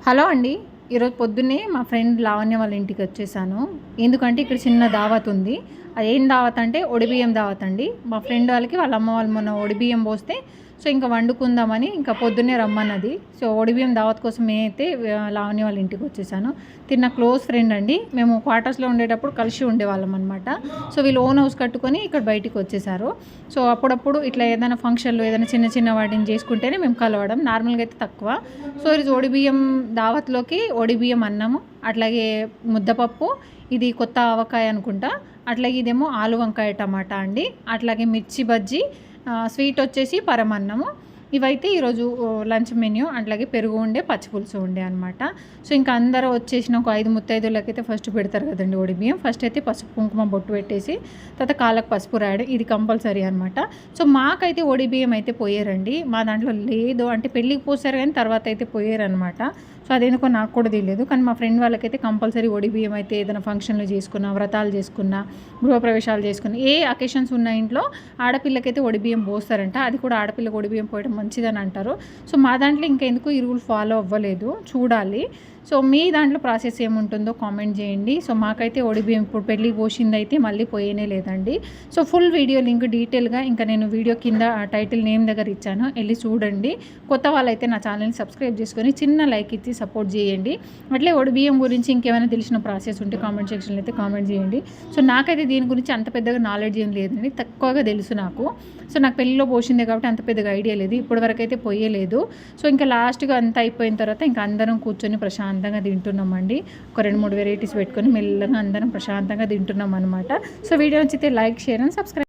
Hello అండి. ఈరోజు పొద్దున్నే మా ఫ్రెండ్ లావణ్య వాళ్ళ ఇంటికి వచ్చేసాను. ఎందుకంటే ఇక్కడ చిన్న దావత్ ఉంది. అదేం దావత్ అంటే ఒడిబియ్యం దావత్ అండి. మా ఫ్రెండ్ వాళ్ళకి వాళ్ళ అమ్మ వాళ్ళు మొన్న ఒడిబియ్యం పోస్తే సో ఇంకా వండుకుందామని ఇంకా పొద్దున్నే రమ్మన్నది. సో ఒడిబియ్యం దావత్ కోసం నేనైతే లావణ్య వాళ్ళ ఇంటికి వచ్చేసాను. తిన్న క్లోజ్ ఫ్రెండ్ అండి. మేము క్వార్టర్స్లో ఉండేటప్పుడు కలిసి ఉండేవాళ్ళం అనమాట. సో వీళ్ళు ఓన్ హౌస్ కట్టుకొని ఇక్కడ బయటికి వచ్చేసారు. సో అప్పుడప్పుడు ఇట్లా ఏదైనా ఫంక్షన్లు ఏదైనా చిన్న చిన్న వాటిని చేసుకుంటేనే మేము కలవడం, నార్మల్గా అయితే తక్కువ. సో ఈరోజు ఒడిబియ్యం దావత్లోకి ఒడిబియ్యం అన్నము, అట్లాగే ముద్దపప్పు, ఇది కొత్త ఆవకాయ అనుకుంటా, అట్లాగే ఇదేమో ఆలు వంకాయ టమాటా అండి, అట్లాగే మిర్చి బజ్జీ, స్వీట్ వచ్చేసి పరమన్నము. ఇవైతే ఈరోజు లంచ్ మెన్యూ. అట్లాగే పెరుగు ఉండే, పచ్చిపులుసు ఉండే అనమాట. సో ఇంకా అందరూ వచ్చేసిన ఒక 5 ముత్తైదులకైతే ఫస్ట్ పెడతారు కదండి ఒడిబియ్యం. ఫస్ట్ అయితే పసుపు కుంకుమ బొట్టు పెట్టేసి తర్వాత కాళ్ళకు పసుపు రాయడం, ఇది కంపల్సరీ అనమాట. సో మాకైతే ఒడిబియ్యం అయితే పోయారండి. మా దాంట్లో లేదు అంటే పెళ్ళికి పోసారు కానీ తర్వాత అయితే పోయారనమాట. సో అదేందుకో నాకు కూడా తెలియదు. కానీ మా ఫ్రెండ్ వాళ్ళకైతే కంపల్సరీ ఒడిబియ్యం అయితే ఏదైనా ఫంక్షన్లు చేసుకున్నా, వ్రతాలు చేసుకున్నా, గృహప్రవేశాలు చేసుకున్నా, ఏ అకేషన్స్ ఉన్న ఇంట్లో ఆడపిల్లకైతే ఒడిబియ్యం పోస్తారంట. అది కూడా ఆడపిల్లకి ఒడిబియ్యం పోయడం మంచిదని అంటారు. సో మా దాంట్లో ఇంకా ఎందుకు ఈ రూల్ ఫాలో అవ్వలేదు, చూడాలి. సో మీ దాంట్లో ప్రాసెస్ ఏముంటుందో కామెంట్ చేయండి. సో మాకైతే ఒడిబియ్యం ఇప్పుడు పెళ్ళి పోసింది అయితే మళ్ళీ పోయేనే లేదండి. సో ఫుల్ వీడియో లింక్ డీటెయిల్గా ఇంకా నేను వీడియో కింద టైటిల్ నేమ్ దగ్గర ఇచ్చాను, వెళ్ళి చూడండి. కొత్త వాళ్ళైతే నా ఛానల్ని సబ్స్క్రైబ్ చేసుకొని చిన్న లైక్ ఇచ్చి సపోర్ట్ చేయండి. అట్లే ఒడిబియ్యం గురించి ఇంకేమైనా తెలిసిన ప్రాసెస్ ఉంటే కామెంట్ సెక్షన్లో అయితే కామెంట్ చేయండి. సో నాకైతే దీని గురించి అంత పెద్దగా నాలెడ్జ్ ఏం లేదండి, తక్కువగా తెలుసు నాకు. సో నాకు పెళ్ళిలో పోసిందే కాబట్టి అంత పెద్దగా ఐడియా లేదు, ఇప్పటి వరకు అయితే పోయలేదు. సో ఇంకా లాస్ట్గా అంతా అయిపోయిన తర్వాత ఇంకా అందరం కూర్చొని ప్రశాంతంగా తింటున్నామండి. ఒక 2-3 వెరైటీస్ పెట్టుకొని మెల్లగా అందరం ప్రశాంతంగా తింటున్నాం అనమాట. సో వీడియో నచ్చితే లైక్, షేర్ అండ్ సబ్స్క్రైబ్.